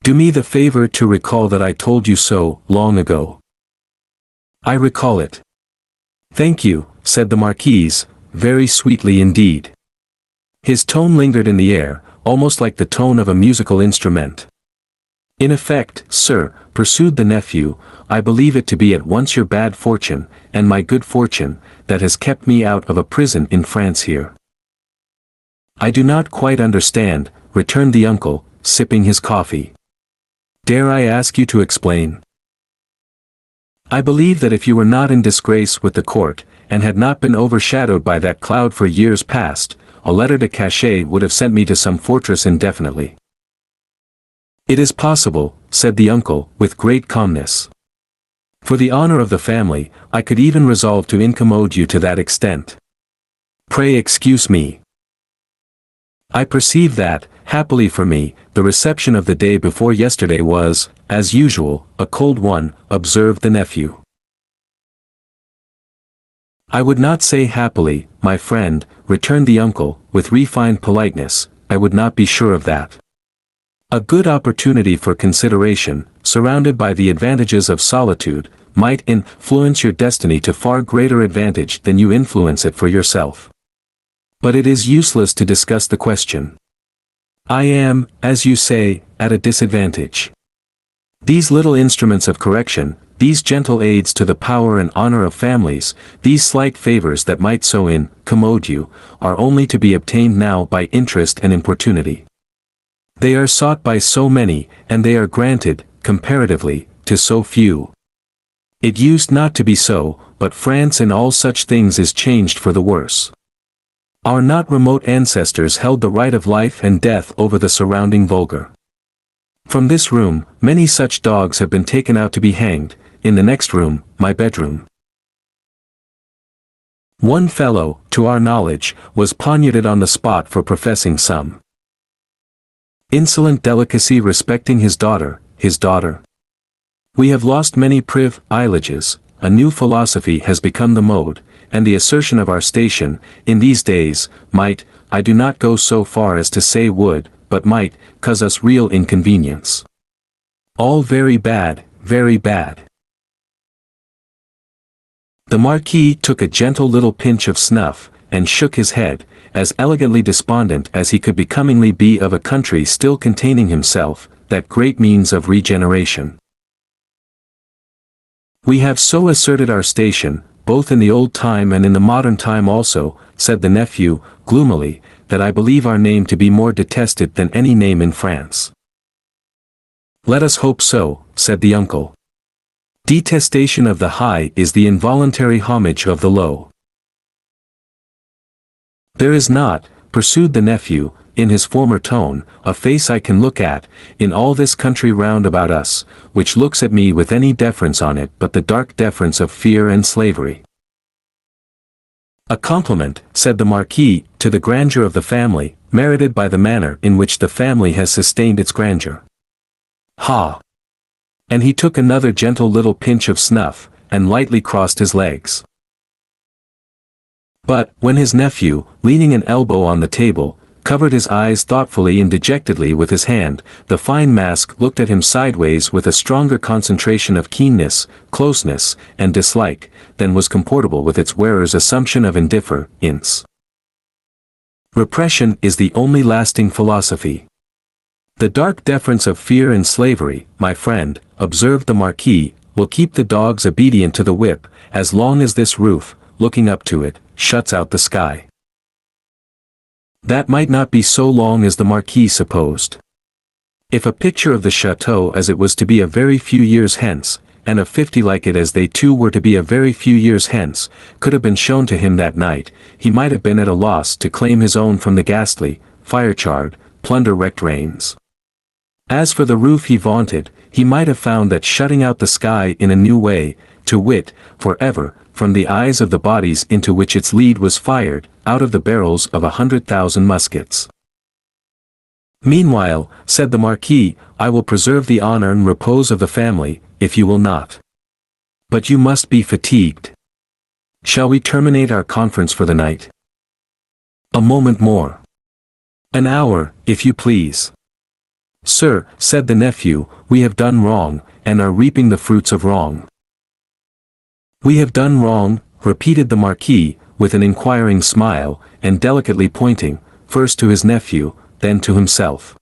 Do me the favor to recall that I told you so, long ago. I recall it. Thank you, said the Marquise, very sweetly indeed. His tone lingered in the air, almost like the tone of a musical instrument. In effect, sir, pursued the nephew, I believe it to be at once your bad fortune, and my good fortune, that has kept me out of a prison in France here. I do not quite understand, returned the uncle, sipping his coffee. Dare I ask you to explain? I believe that if you were not in disgrace with the court, and had not been overshadowed by that cloud for years past, a letter de cachet would have sent me to some fortress indefinitely. It is possible, said the uncle, with great calmness. For the honor of the family, I could even resolve to incommode you to that extent. Pray excuse me. I perceive that, happily for me, the reception of the day before yesterday was, as usual, a cold one, observed the nephew. I would not say happily, my friend, returned the uncle, with refined politeness, I would not be sure of that. A good opportunity for consideration, surrounded by the advantages of solitude, might influence your destiny to far greater advantage than you influence it for yourself. But it is useless to discuss the question. I am, as you say, at a disadvantage. These little instruments of correction, these gentle aids to the power and honor of families, these slight favors that might so incommode you, are only to be obtained now by interest and importunity. They are sought by so many, and they are granted, comparatively, to so few. It used not to be so, but France in all such things is changed for the worse. Our not remote ancestors held the right of life and death over the surrounding vulgar. From this room, many such dogs have been taken out to be hanged, in the next room, my bedroom. One fellow, to our knowledge, was poniarded on the spot for professing some insolent delicacy respecting his daughter. We have lost many privileges, a new philosophy has become the mode, and the assertion of our station, in these days, might, I do not go so far as to say would, but might, cause us real inconvenience. All very bad, very bad. The Marquis took a gentle little pinch of snuff, and shook his head, as elegantly despondent as he could becomingly be of a country still containing himself, that great means of regeneration. We have so asserted our station, both in the old time and in the modern time also, said the nephew, gloomily, that I believe our name to be more detested than any name in France. Let us hope so, said the uncle. Detestation of the high is the involuntary homage of the low. There is not, pursued the nephew, in his former tone, a face I can look at, in all this country round about us, which looks at me with any deference on it but the dark deference of fear and slavery. A compliment, said the Marquis, to the grandeur of the family, merited by the manner in which the family has sustained its grandeur. Ha! And he took another gentle little pinch of snuff, and lightly crossed his legs. But, when his nephew, leaning an elbow on the table, covered his eyes thoughtfully and dejectedly with his hand, the fine mask looked at him sideways with a stronger concentration of keenness, closeness, and dislike, than was comportable with its wearer's assumption of indifference. Repression is the only lasting philosophy. The dark deference of fear and slavery, my friend, observed the Marquis, will keep the dogs obedient to the whip, as long as this roof, looking up to it, shuts out the sky. That might not be so long as the Marquis supposed. If a picture of the chateau as it was to be a very few years hence, and of 50 like it as they too were to be a very few years hence, could have been shown to him that night, he might have been at a loss to claim his own from the ghastly, fire-charred, plunder-wrecked rains. As for the roof he vaunted, he might have found that shutting out the sky in a new way, to wit, forever, from the eyes of the bodies into which its lead was fired, out of the barrels of 100,000 muskets. Meanwhile, said the Marquis, I will preserve the honor and repose of the family, if you will not. But you must be fatigued. Shall we terminate our conference for the night? A moment more. An hour, if you please. Sir, said the nephew, we have done wrong, and are reaping the fruits of wrong. We have done wrong, repeated the Marquis, with an inquiring smile, and delicately pointing, first to his nephew, then to himself.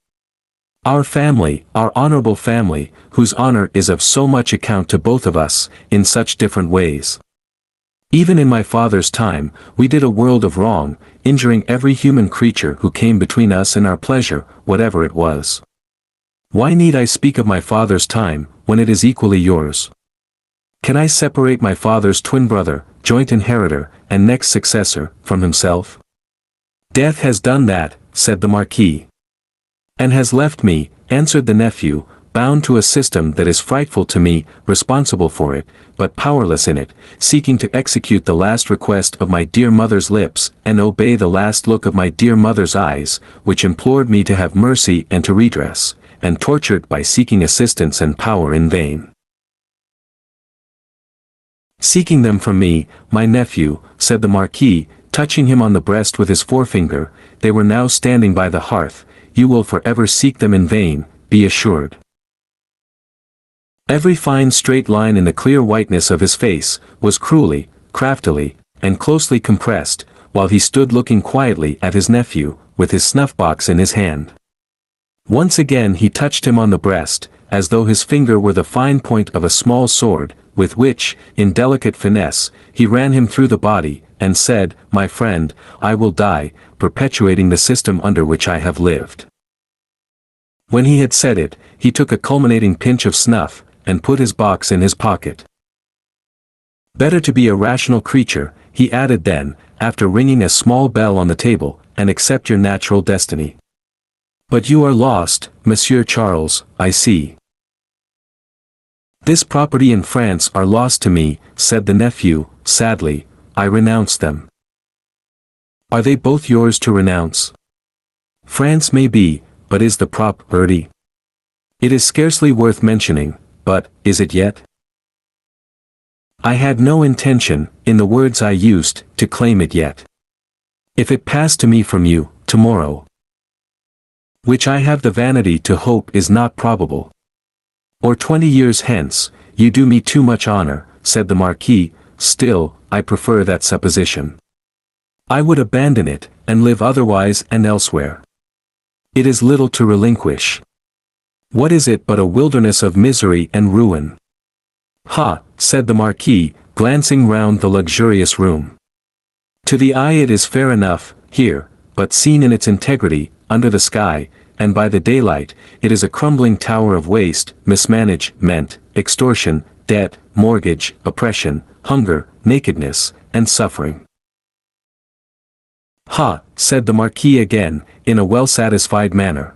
Our family, our honorable family, whose honor is of so much account to both of us, in such different ways. Even in my father's time, we did a world of wrong, injuring every human creature who came between us and our pleasure, whatever it was. Why need I speak of my father's time, when it is equally yours? Can I separate my father's twin brother, joint inheritor, and next successor, from himself? Death has done that, said the Marquis. And has left me, answered the nephew, bound to a system that is frightful to me, responsible for it, but powerless in it, seeking to execute the last request of my dear mother's lips, and obey the last look of my dear mother's eyes, which implored me to have mercy and to redress, and tortured by seeking assistance and power in vain. Seeking them from me, my nephew, said the Marquis, touching him on the breast with his forefinger, they were now standing by the hearth, you will forever seek them in vain, be assured. Every fine straight line in the clear whiteness of his face, was cruelly, craftily, and closely compressed, while he stood looking quietly at his nephew, with his snuff-box in his hand. Once again he touched him on the breast, as though his finger were the fine point of a small sword, with which, in delicate finesse, he ran him through the body, and said, my friend, I will die, perpetuating the system under which I have lived. When he had said it, he took a culminating pinch of snuff, and put his box in his pocket. Better to be a rational creature, he added then, after ringing a small bell on the table, and accept your natural destiny. But you are lost, Monsieur Charles, I see. This property in France are lost to me, said the nephew, sadly, I renounce them. Are they both yours to renounce? France may be, but is the property? It is scarcely worth mentioning, but, is it yet? I had no intention, in the words I used, to claim it yet. If it passed to me from you, tomorrow, which I have the vanity to hope is not probable, or 20 years hence, you do me too much honor, said the Marquis, still, I prefer that supposition. I would abandon it, and live otherwise and elsewhere. It is little to relinquish. What is it but a wilderness of misery and ruin? Ha, said the Marquis, glancing round the luxurious room. To the eye it is fair enough, here, but seen in its integrity, under the sky, and by the daylight, it is a crumbling tower of waste, mismanagement, extortion, debt, mortgage, oppression, hunger, nakedness, and suffering. Ha, said the Marquis again, in a well-satisfied manner.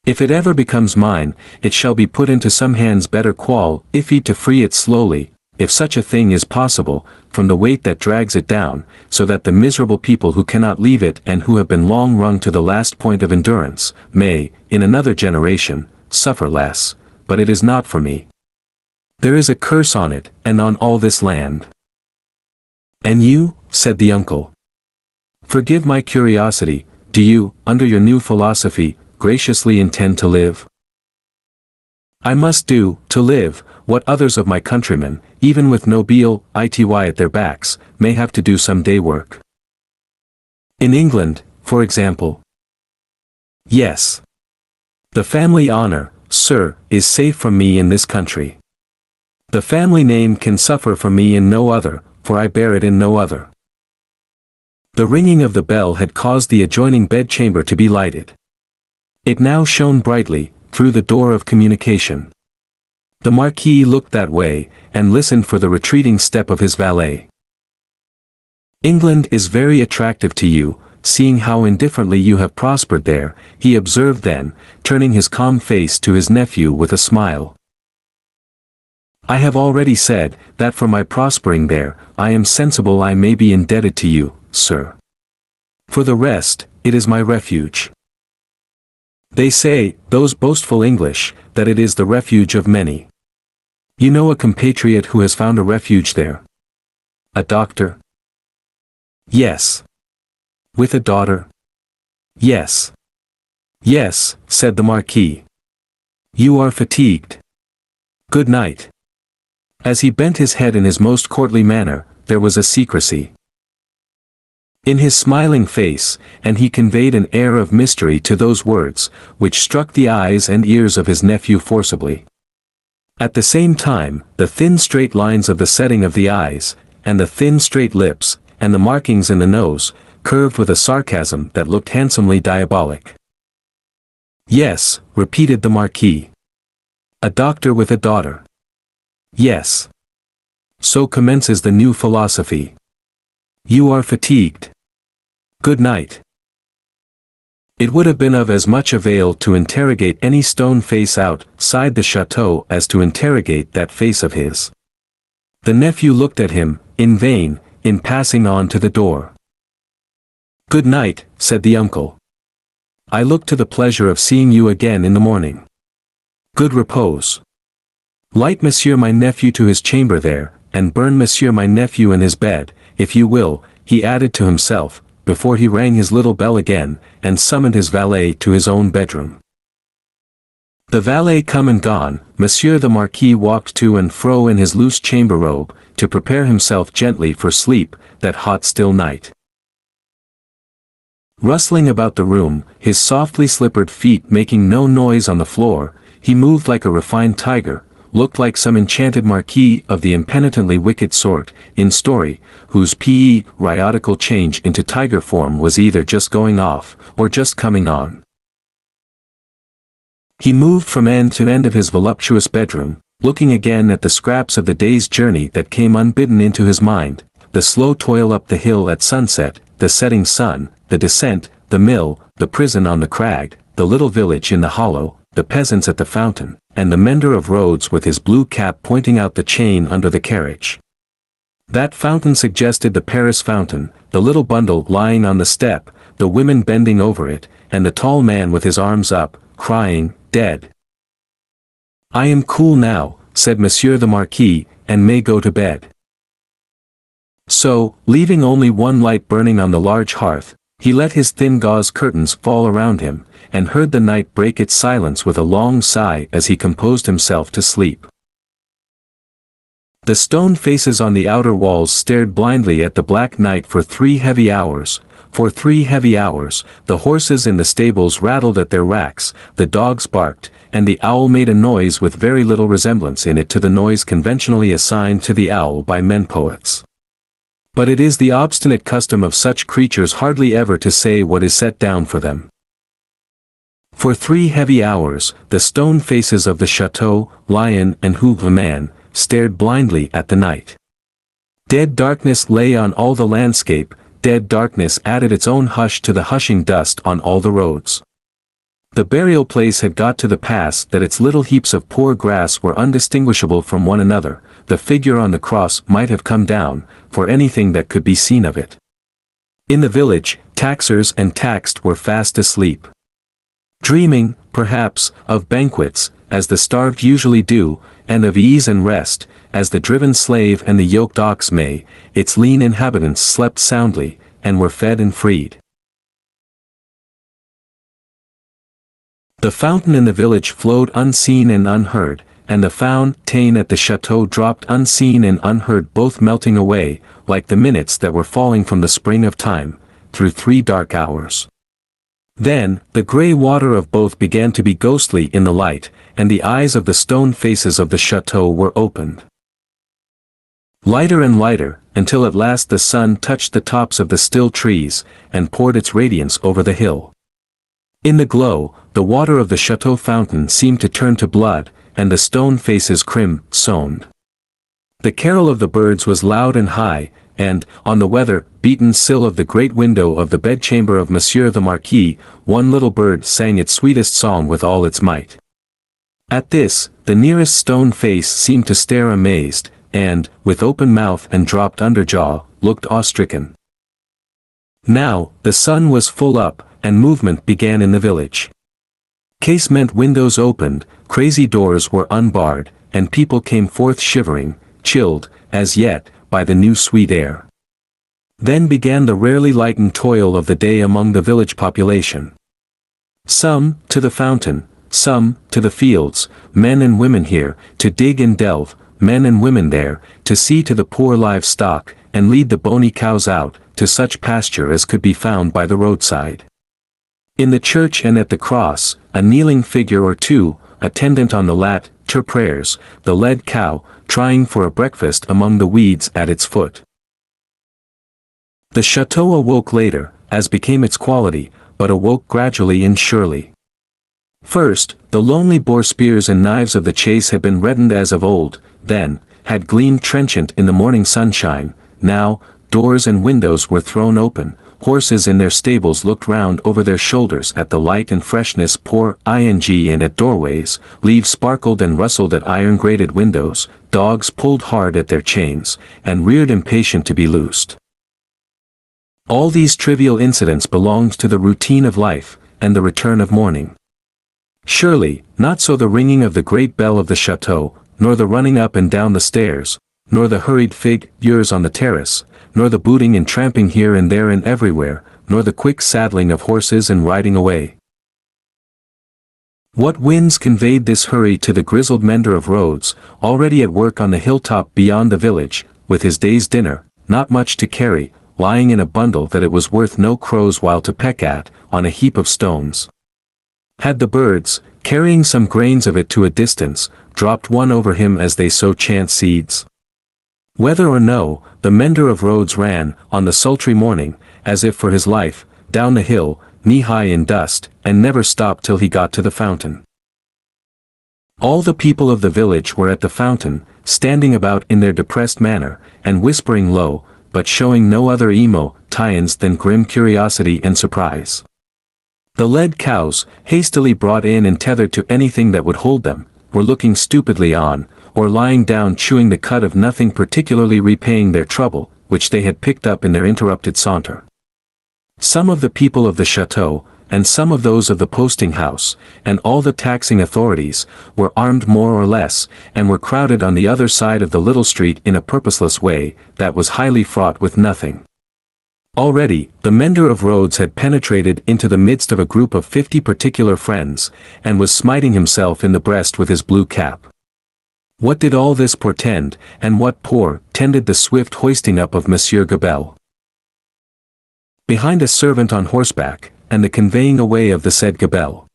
If it ever becomes mine, it shall be put into some hands better qualified to free it slowly, if such a thing is possible, from the weight that drags it down, so that the miserable people who cannot leave it and who have been long wrung to the last point of endurance, may, in another generation, suffer less, but it is not for me. There is a curse on it, and on all this land. And you, said the uncle. Forgive my curiosity, do you, under your new philosophy, graciously intend to live? I must do, to live, what others of my countrymen, even with no ity at their backs, may have to do some day work. In England, for example. Yes. The family honor, sir, is safe from me in this country. The family name can suffer from me in no other, for I bear it in no other. The ringing of the bell had caused the adjoining bedchamber to be lighted. It now shone brightly, through the door of communication. The Marquis looked that way, and listened for the retreating step of his valet. England is very attractive to you, seeing how indifferently you have prospered there, he observed then, turning his calm face to his nephew with a smile. I have already said, that for my prospering there, I am sensible I may be indebted to you, sir. For the rest, it is my refuge. They say, those boastful English, that it is the refuge of many. You know a compatriot who has found a refuge there? A doctor? Yes. With a daughter? Yes. Yes, said the Marquis. You are fatigued. Good night. As he bent his head in his most courtly manner, there was a secrecy in his smiling face, and he conveyed an air of mystery to those words, which struck the eyes and ears of his nephew forcibly. At the same time, the thin straight lines of the setting of the eyes, and the thin straight lips, and the markings in the nose, curved with a sarcasm that looked handsomely diabolic. Yes, repeated the Marquis. A doctor with a daughter. Yes. So commences the new philosophy. You are fatigued. Good night. It would have been of as much avail to interrogate any stone face outside the chateau as to interrogate that face of his. The nephew looked at him, in vain, in passing on to the door. Good night, said the uncle. I look to the pleasure of seeing you again in the morning. Good repose. Light monsieur my nephew to his chamber there, and burn monsieur my nephew in his bed, if you will, he added to himself, before he rang his little bell again, and summoned his valet to his own bedroom. The valet come and gone, Monsieur the Marquis walked to and fro in his loose chamber robe, to prepare himself gently for sleep, that hot still night. Rustling about the room, his softly slippered feet making no noise on the floor, he moved like a refined tiger, looked like some enchanted marquis of the impenitently wicked sort, in story, whose periodical change into tiger form was either just going off, or just coming on. He moved from end to end of his voluptuous bedroom, looking again at the scraps of the day's journey that came unbidden into his mind, the slow toil up the hill at sunset, the setting sun, the descent, the mill, the prison on the crag, the little village in the hollow, the peasants at the fountain, and the mender of roads with his blue cap pointing out the chain under the carriage. That fountain suggested the Paris fountain, the little bundle lying on the step, the women bending over it, and the tall man with his arms up, crying, dead. I am cool now, said Monsieur the Marquis, and may go to bed. So, leaving only one light burning on the large hearth, he let his thin gauze curtains fall around him, and heard the night break its silence with a long sigh as he composed himself to sleep. The stone faces on the outer walls stared blindly at the black night for 3 heavy hours. For 3 heavy hours, the horses in the stables rattled at their racks, the dogs barked, and the owl made a noise with very little resemblance in it to the noise conventionally assigned to the owl by men poets. But it is the obstinate custom of such creatures hardly ever to say what is set down for them. For 3 heavy hours, the stone faces of the chateau, lion and hoovre man, stared blindly at the night. Dead darkness lay on all the landscape, dead darkness added its own hush to the hushing dust on all the roads. The burial place had got to the pass that its little heaps of poor grass were undistinguishable from one another. The figure on the cross might have come down, for anything that could be seen of it. In the village, taxers and taxed were fast asleep. Dreaming, perhaps, of banquets, as the starved usually do, and of ease and rest, as the driven slave and the yoked ox may. Its lean inhabitants slept soundly, and were fed and freed. The fountain in the village flowed unseen and unheard, and the fountain at the chateau dropped unseen and unheard, both melting away, like the minutes that were falling from the spring of time, through 3 dark hours. Then, the grey water of both began to be ghostly in the light, and the eyes of the stone faces of the chateau were opened. Lighter and lighter, until at last the sun touched the tops of the still trees, and poured its radiance over the hill. In the glow, the water of the chateau fountain seemed to turn to blood, and the stone faces crimsoned. The carol of the birds was loud and high, and, on the weather-beaten sill of the great window of the bedchamber of Monsieur the Marquis, one little bird sang its sweetest song with all its might. At this, the nearest stone face seemed to stare amazed, and, with open mouth and dropped underjaw, looked awe-stricken. Now, the sun was full up, and movement began in the village. Casement windows opened, crazy doors were unbarred, and people came forth shivering, chilled, as yet, by the new sweet air. Then began the rarely lightened toil of the day among the village population. Some, to the fountain, some, to the fields, men and women here, to dig and delve, men and women there, to see to the poor livestock, and lead the bony cows out, to such pasture as could be found by the roadside. In the church and at the cross, a kneeling figure or two, attendant on the latter prayers, the led cow, trying for a breakfast among the weeds at its foot. The chateau awoke later, as became its quality, but awoke gradually and surely. First, the lonely boar spears and knives of the chase had been reddened as of old, then, had gleamed trenchant in the morning sunshine. Now, doors and windows were thrown open, horses in their stables looked round over their shoulders at the light and freshness pour ing and at doorways, leaves sparkled and rustled at iron-grated windows, dogs pulled hard at their chains, and reared impatient to be loosed. All these trivial incidents belonged to the routine of life, and the return of morning. Surely, not so the ringing of the great bell of the chateau, nor the running up and down the stairs, nor the hurried figures on the terrace, nor the booting and tramping here and there and everywhere, nor the quick saddling of horses and riding away. What winds conveyed this hurry to the grizzled mender of roads, already at work on the hilltop beyond the village, with his day's dinner, not much to carry, lying in a bundle that it was worth no crow's while to peck at, on a heap of stones? Had the birds, carrying some grains of it to a distance, dropped one over him as they sow chance seeds? Whether or no, the mender of roads ran, on the sultry morning, as if for his life, down the hill, knee-high in dust, and never stopped till he got to the fountain. All the people of the village were at the fountain, standing about in their depressed manner, and whispering low, but showing no other emotions than grim curiosity and surprise. The led cows, hastily brought in and tethered to anything that would hold them, were looking stupidly on, or lying down chewing the cud of nothing, particularly repaying their trouble, which they had picked up in their interrupted saunter. Some of the people of the chateau, and some of those of the posting house, and all the taxing authorities, were armed more or less, and were crowded on the other side of the little street in a purposeless way, that was highly fraught with nothing. Already, the mender of roads had penetrated into the midst of a group of 50 particular friends, and was smiting himself in the breast with his blue cap. What did all this portend, and what portended the swift hoisting up of Monsieur Gabelle? Behind a servant on horseback, and the conveying away of the said Gabelle.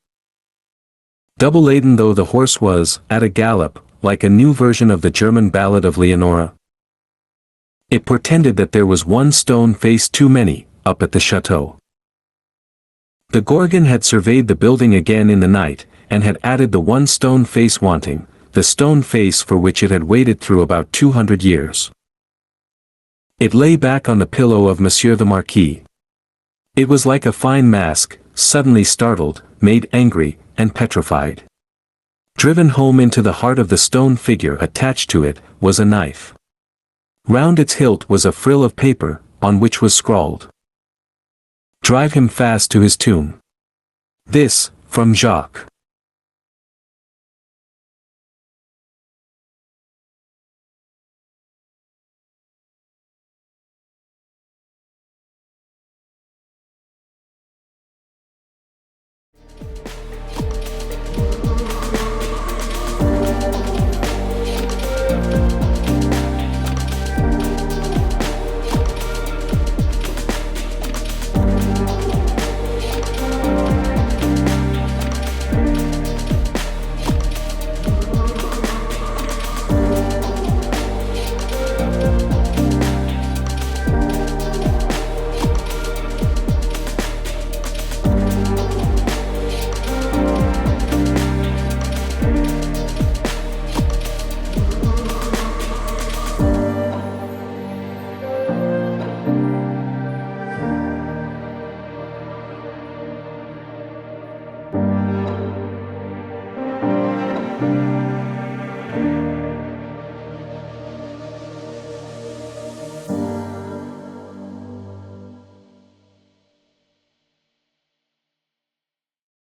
Double laden though the horse was, at a gallop, like a new version of the German ballad of Leonora. It portended that there was one stone face too many, up at the chateau. The Gorgon had surveyed the building again in the night, and had added the one stone face wanting, the stone face for which it had waited through about 200 years. It lay back on the pillow of Monsieur the Marquis. It was like a fine mask, suddenly startled, made angry, and petrified. Driven home into the heart of the stone figure attached to it, was a knife. Round its hilt was a frill of paper, on which was scrawled, "Drive him fast to his tomb." This, from Jacques.